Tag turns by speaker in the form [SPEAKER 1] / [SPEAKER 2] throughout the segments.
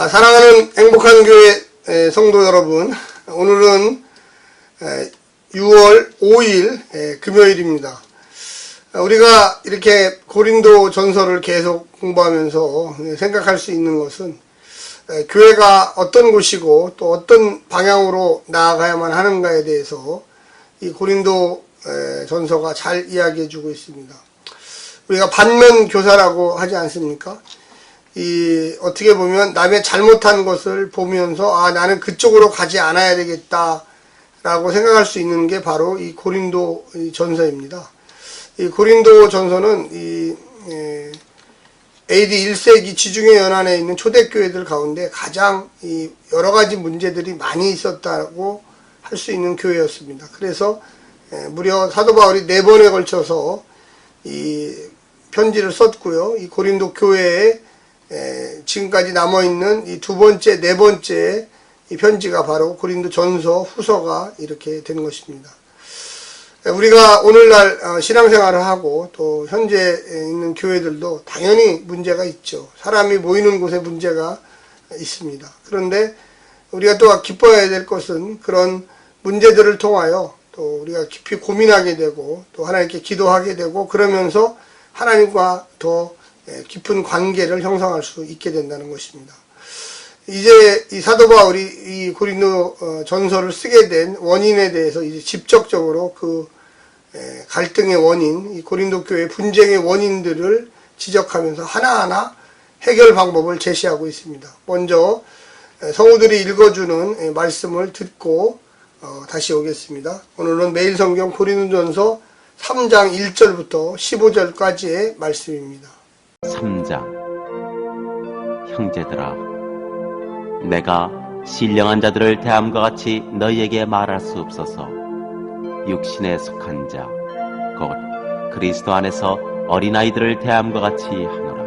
[SPEAKER 1] 사랑하는 행복한 교회 성도 여러분, 오늘은 6월 5일 금요일입니다. 우리가 이렇게 고린도 전서를 계속 공부하면서 생각할 수 있는 것은 교회가 어떤 곳이고 또 어떤 방향으로 나아가야만 하는가에 대해서 이 고린도 전서가 잘 이야기해 주고 있습니다. 우리가 반면 교사라고 하지 않습니까? 어떻게 보면 남의 잘못한 것을 보면서 나는 그쪽으로 가지 않아야 되겠다 라고 생각할 수 있는 게 바로 이 고린도 전서입니다. 이 고린도 전서는 AD 1세기 지중해 연안에 있는 초대교회들 가운데 가장 여러 가지 문제들이 많이 있었다고 할 수 있는 교회였습니다. 그래서 무려 사도 바울이 4번에 걸쳐서 이 편지를 썼고요. 이 고린도 교회에 지금까지 남아있는 이 2번째, 4번째 이 편지가 바로 고린도 전서, 후서가 이렇게 된 것입니다. 우리가 오늘날 신앙생활을 하고 또 현재 있는 교회들도 당연히 문제가 있죠. 사람이 모이는 곳에 문제가 있습니다. 그런데 우리가 또 기뻐해야 될 것은 그런 문제들을 통하여 또 우리가 깊이 고민하게 되고 또 하나님께 기도하게 되고 그러면서 하나님과 더 깊은 관계를 형성할 수 있게 된다는 것입니다. 이제 이 사도 바울이 이 고린도 전서를 쓰게 된 원인에 대해서 이제 직접적으로 그 갈등의 원인, 이 고린도 교회 분쟁의 원인들을 지적하면서 하나하나 해결 방법을 제시하고 있습니다. 먼저 성우들이 읽어주는 말씀을 듣고 다시 오겠습니다. 오늘은 매일 성경 고린도전서 3장 1절부터 15절까지의 말씀입니다.
[SPEAKER 2] 3장. 형제들아, 내가 신령한 자들을 대함과 같이 너희에게 말할 수 없어서 육신에 속한 자, 곧 그리스도 안에서 어린아이들을 대함과 같이 하노라.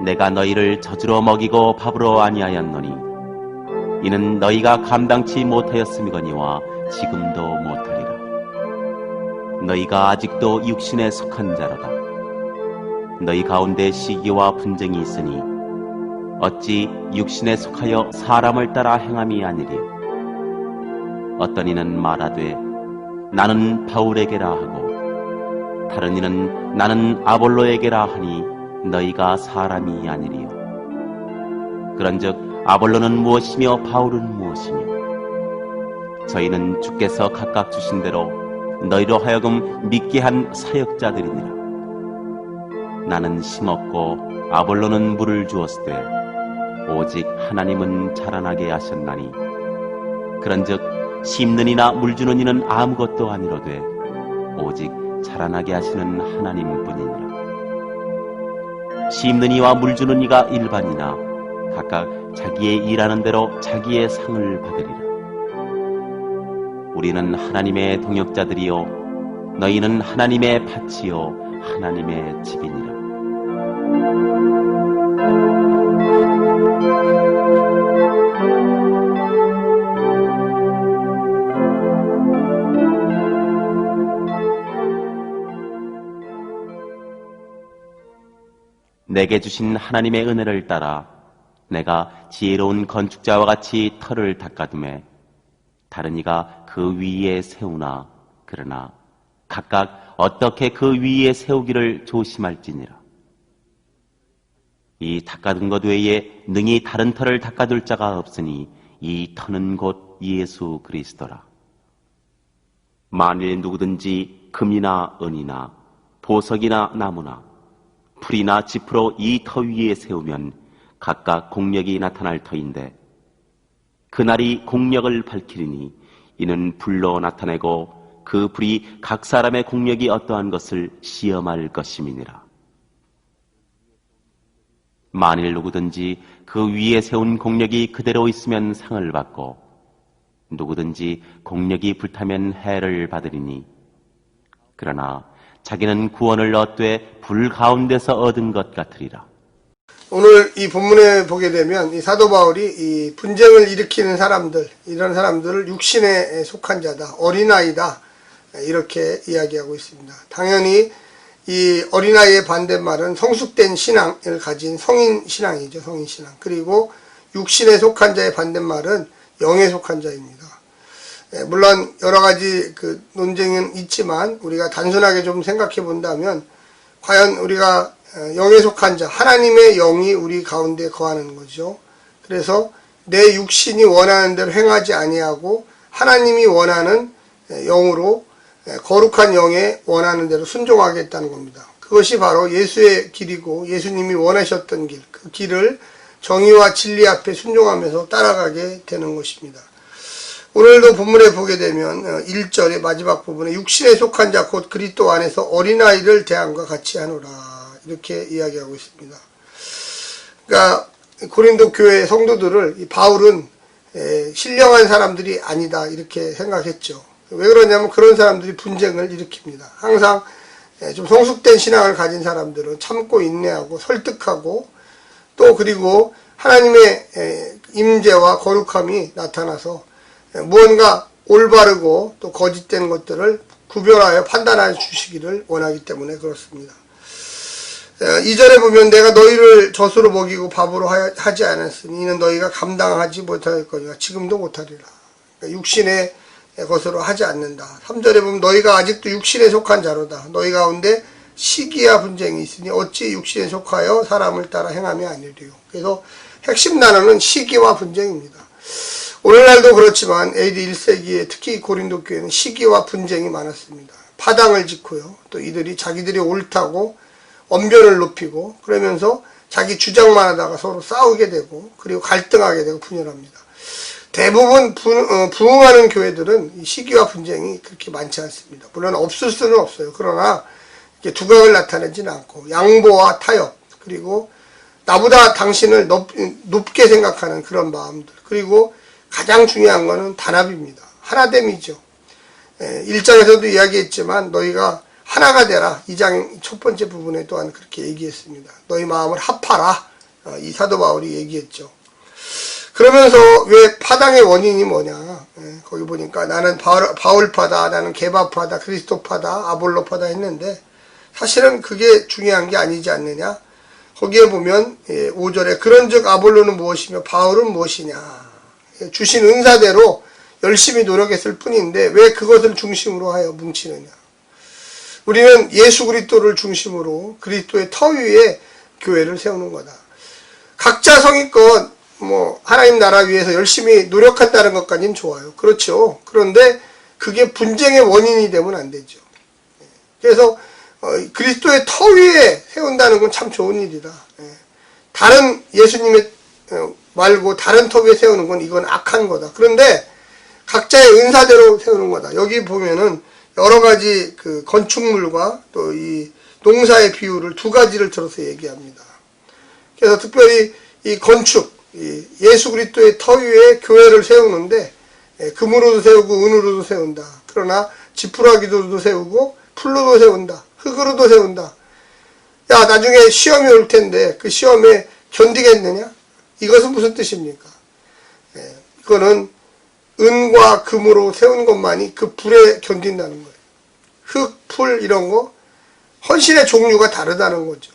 [SPEAKER 2] 내가 너희를 젖으로 먹이고 밥으로 아니하였노니 이는 너희가 감당치 못하였음이거니와 지금도 못하리라. 너희가 아직도 육신에 속한 자로다. 너희 가운데 시기와 분쟁이 있으니 어찌 육신에 속하여 사람을 따라 행함이 아니리요. 어떤 이는 말하되 나는 바울에게라 하고 다른 이는 나는 아볼로에게라 하니 너희가 사람이 아니리요. 그런즉 아볼로는 무엇이며 바울은 무엇이며 저희는 주께서 각각 주신 대로 너희로 하여금 믿게 한 사역자들이니라. 나는 심었고 아볼로는 물을 주었으되 오직 하나님은 자라나게 하셨나니 그런즉 심는 이나 물 주는 이는 아무것도 아니로되 오직 자라나게 하시는 하나님뿐이니라. 심는 이와 물 주는 이가 일반이나 각각 자기의 일하는 대로 자기의 상을 받으리라. 우리는 하나님의 동역자들이요 너희는 하나님의 밭이요 하나님의 집이니라. 내게 주신 하나님의 은혜를 따라 내가 지혜로운 건축자와 같이 터를 닦아두매 다른 이가 그 위에 세우나 그러나 각각 어떻게 그 위에 세우기를 조심할지니라. 이 닦아둔 것 외에 능히 다른 터를 닦아둘 자가 없으니 이 터는 곧 예수 그리스도라. 만일 누구든지 금이나 은이나 보석이나 나무나 풀이나 짚으로 이 터 위에 세우면 각각 공력이 나타날 터인데 그날이 공력을 밝히리니 이는 불로 나타내고 그 불이 각 사람의 공력이 어떠한 것을 시험할 것임이니라. 만일 누구든지 그 위에 세운 공력이 그대로 있으면 상을 받고 누구든지 공력이 불타면 해를 받으리니 그러나 자기는 구원을 얻되 불 가운데서 얻은 것 같으리라.
[SPEAKER 1] 오늘 이 본문에 보게 되면 이 사도 바울이 이 분쟁을 일으키는 사람들, 이런 사람들을 육신에 속한 자다, 어린아이다 이렇게 이야기하고 있습니다. 당연히 이 어린아이의 반대말은 성숙된 신앙을 가진 성인신앙이죠. 성인신앙. 그리고 육신에 속한 자의 반대말은 영에 속한 자입니다. 물론 여러 가지 그 논쟁은 있지만 우리가 단순하게 좀 생각해 본다면 과연 우리가 영에 속한 자, 하나님의 영이 우리 가운데 거하는 거죠. 그래서 내 육신이 원하는 대로 행하지 아니하고 하나님이 원하는 영으로 거룩한 영에 원하는 대로 순종하겠다는 겁니다. 그것이 바로 예수의 길이고 예수님이 원하셨던 길, 그 길을 정의와 진리 앞에 순종하면서 따라가게 되는 것입니다. 오늘도 본문에 보게 되면 1절의 마지막 부분에 육신에 속한 자 곧 그리스도 안에서 어린아이를 대함과 같이 하노라 이렇게 이야기하고 있습니다. 그러니까 고린도 교회 성도들을 이 바울은 신령한 사람들이 아니다 이렇게 생각했죠. 왜 그러냐면 그런 사람들이 분쟁을 일으킵니다. 항상 좀 성숙된 신앙을 가진 사람들은 참고 인내하고 설득하고 또 그리고 하나님의 임재와 거룩함이 나타나서 무언가 올바르고 또 거짓된 것들을 구별하여 판단해 주시기를 원하기 때문에 그렇습니다. 2절에 보면 내가 너희를 젖으로 먹이고 밥으로 하지 않았으니 이는 너희가 감당하지 못할 거니와 지금도 못하리라. 그러니까 육신의 것으로 하지 않는다. 3절에 보면 너희가 아직도 육신에 속한 자로다. 너희 가운데 시기와 분쟁이 있으니 어찌 육신에 속하여 사람을 따라 행함이 아니리요. 그래서 핵심 단어는 시기와 분쟁입니다. 오늘날도 그렇지만 AD 1세기에 특히 고린도 교회는 시기와 분쟁이 많았습니다. 파당을 짓고요. 또 이들이 자기들이 옳다고 언변을 높이고 그러면서 자기 주장만 하다가 서로 싸우게 되고 그리고 갈등하게 되고 분열합니다. 대부분 부흥하는 교회들은 이 시기와 분쟁이 그렇게 많지 않습니다. 물론 없을 수는 없어요. 그러나 이렇게 두각을 나타내지는 않고 양보와 타협 그리고 나보다 당신을 높게 생각하는 그런 마음들 그리고 가장 중요한 것은 단합입니다. 하나됨이죠. 1장에서도 이야기했지만 너희가 하나가 되라. 2장 첫 번째 부분에 또한 그렇게 얘기했습니다. 너희 마음을 합하라. 이 사도 바울이 얘기했죠. 그러면서 왜 파당의 원인이 뭐냐. 거기 보니까 나는 바울파다, 나는 게바파다, 그리스도파다, 아볼로파다 했는데 사실은 그게 중요한 게 아니지 않느냐. 거기에 보면 5절에 그런즉 아볼로는 무엇이며 바울은 무엇이냐. 주신 은사대로 열심히 노력했을 뿐인데 왜 그것을 중심으로 하여 뭉치느냐. 우리는 예수 그리스도를 중심으로 그리스도의 터 위에 교회를 세우는 거다. 각자 성의껏 하나님 나라 위해서 열심히 노력한다는 것까지는 좋아요. 그렇죠. 그런데 그게 분쟁의 원인이 되면 안 되죠. 그래서 그리스도의 터 위에 세운다는 건 참 좋은 일이다. 다른 예수님의 말고 다른 터 위에 세우는 건 이건 악한 거다. 그런데 각자의 은사대로 세우는 거다. 여기 보면은 여러 가지 그 건축물과 또 이 농사의 비유를 두 가지를 들어서 얘기합니다. 그래서 특별히 이 건축, 예수 그리스도의 터 위에 교회를 세우는데 금으로도 세우고 은으로도 세운다. 그러나 지푸라기로도 세우고 풀로도 세운다. 흙으로도 세운다. 야, 나중에 시험이 올 텐데 그 시험에 견디겠느냐? 이것은 무슨 뜻입니까? 이거는 은과 금으로 세운 것만이 그 불에 견딘다는 거예요. 흙, 풀 이런 거 헌신의 종류가 다르다는 거죠.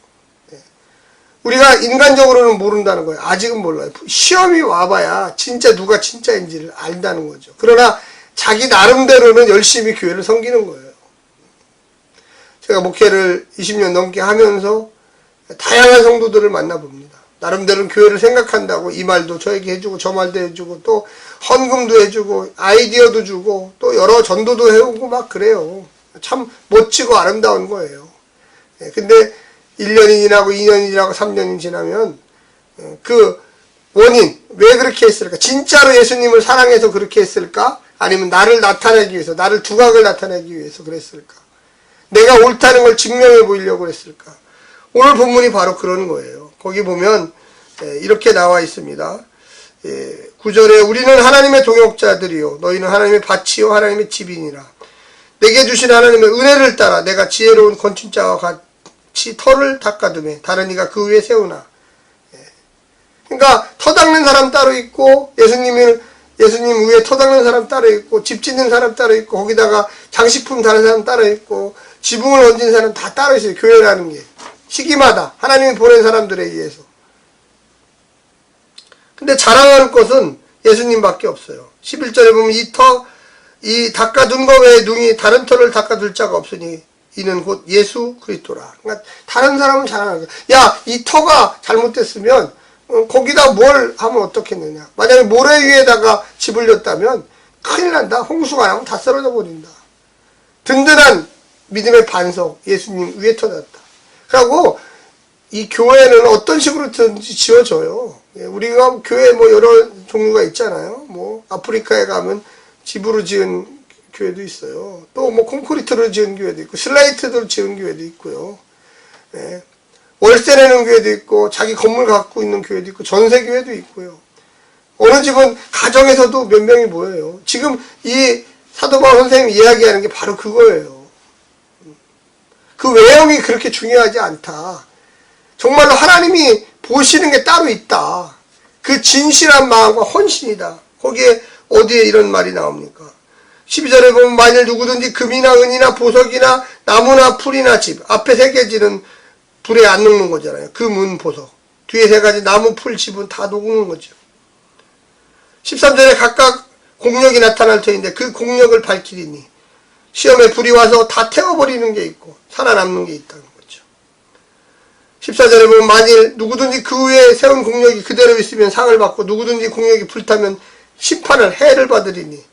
[SPEAKER 1] 우리가 인간적으로는 모른다는 거예요. 아직은 몰라요. 시험이 와봐야 진짜 누가 진짜인지를 안다는 거죠. 그러나 자기 나름대로는 열심히 교회를 섬기는 거예요. 제가 목회를 20년 넘게 하면서 다양한 성도들을 만나봅니다. 나름대로는 교회를 생각한다고 이 말도 저에게 해주고 저 말도 해주고 또 헌금도 해주고 아이디어도 주고 또 여러 전도도 해오고 막 그래요. 참 멋지고 아름다운 거예요. 근데 1년이 지나고 2년이 지나고 3년이 지나면 그 원인 왜 그렇게 했을까? 진짜로 예수님을 사랑해서 그렇게 했을까? 아니면 나를 나타내기 위해서 나를 두각을 나타내기 위해서 그랬을까? 내가 옳다는 걸 증명해 보이려고 했을까? 오늘 본문이 바로 그런 거예요. 거기 보면 이렇게 나와 있습니다. 9절에 우리는 하나님의 동역자들이요 너희는 하나님의 밭이요 하나님의 집이니라. 내게 주신 하나님의 은혜를 따라 내가 지혜로운 건축자와 같이 터를 닦아두매 다른 이가 그 위에 세우나. 그러니까 터 닦는 사람 따로 있고 예수님을 예수님 위에 터 닦는 사람 따로 있고, 집 짓는 사람 따로 있고, 거기다가 장식품 다는 사람 따로 있고, 지붕을 얹은 사람 다 따로 있어요. 교회라는 게. 시기마다 하나님이 보낸 사람들에 의해서. 근데 자랑할 것은 예수님밖에 없어요. 11절에 보면 이 닦아둔 거 외에 능히 다른 터를 닦아둘 자가 없으니 이는 곧 예수 그리스도라. 그러니까 다른 사람은 자랑하는 거야. 야, 이 터가 잘못됐으면 거기다 뭘 하면 어떻겠느냐. 만약에 모래 위에다가 집을 렸다면 큰일 난다. 홍수가 나면 다 쓰러져 버린다. 든든한 믿음의 반석, 예수님 위에 터졌다. 그리고 이 교회는 어떤 식으로든지 지어져요. 우리가 교회 뭐 여러 종류가 있잖아요. 뭐 아프리카에 가면 집으로 지은 교회도 있어요. 또 뭐 콘크리트로 지은 교회도 있고, 슬레이트로 지은 교회도 있고요. 예. 월세 내는 교회도 있고, 자기 건물 갖고 있는 교회도 있고, 전세 교회도 있고요. 어느 집은 가정에서도 몇 명이 모여요. 지금 이 사도 바울 선생님이 이야기하는 게 바로 그거예요. 그 외형이 그렇게 중요하지 않다. 정말로 하나님이 보시는 게 따로 있다. 그 진실한 마음과 헌신이다. 거기에 어디에 이런 말이 나옵니까? 12절에 보면 만일 누구든지 금이나 은이나 보석이나 나무나 풀이나 집, 앞에 세 개지는 불에 안 녹는 거잖아요. 금은 보석. 뒤에 세 가지 나무, 풀, 집은 다 녹는 거죠. 13절에 각각 공력이 나타날 터인데 그 공력을 밝히리니 시험에 불이 와서 다 태워버리는 게 있고 살아남는 게 있다는 거죠. 14절에 보면 만일 누구든지 그 위에 세운 공력이 그대로 있으면 상을 받고 누구든지 공력이 불타면 심판을 해를 받으리니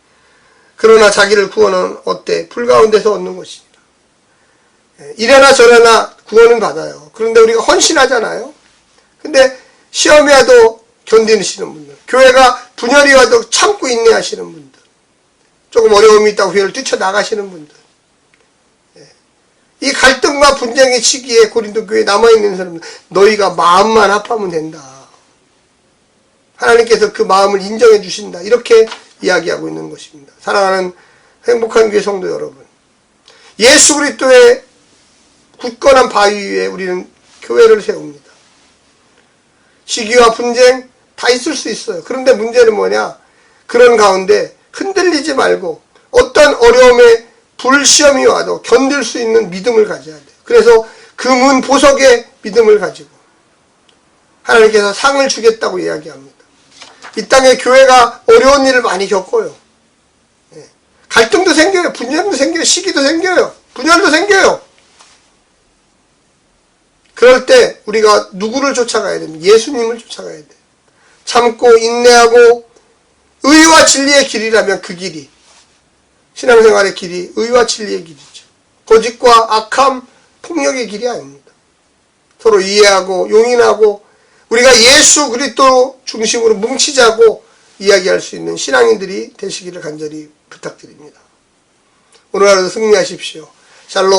[SPEAKER 1] 그러나 자기를 구원은 어때? 불 가운데서 얻는 것이니라. 이래나 저래나 구원은 받아요. 그런데 우리가 헌신하잖아요. 근데 시험이 와도 견디시는 분들, 교회가 분열이 와도 참고 인내하시는 분들, 조금 어려움이 있다고 교회를 뛰쳐나가시는 분들, 이 갈등과 분쟁의 시기에 고린도 교회에 남아있는 사람들, 너희가 마음만 합하면 된다. 하나님께서 그 마음을 인정해 주신다. 이렇게 이야기하고 있는 것입니다. 사랑하는 행복한 교회 성도 여러분, 예수 그리스도의 굳건한 바위 위에 우리는 교회를 세웁니다. 시기와 분쟁 다 있을 수 있어요. 그런데 문제는 뭐냐? 그런 가운데 흔들리지 말고 어떤 어려움에 불시험이 와도 견딜 수 있는 믿음을 가져야 돼요. 그래서 금은 보석의 믿음을 가지고 하나님께서 상을 주겠다고 이야기합니다. 이 땅에 교회가 어려운 일을 많이 겪어요. 갈등도 생겨요. 분열도 생겨요. 시기도 생겨요. 분열도 생겨요. 그럴 때 우리가 누구를 쫓아가야 됩니까? 예수님을 쫓아가야 돼요. 참고 인내하고 의와 진리의 길이라면 그 길이, 신앙생활의 길이 의와 진리의 길이죠. 거짓과 악함, 폭력의 길이 아닙니다. 서로 이해하고 용인하고 우리가 예수 그리스도 중심으로 뭉치자고 이야기할 수 있는 신앙인들이 되시기를 간절히 부탁드립니다. 오늘 하루도 승리하십시오. 샬롬.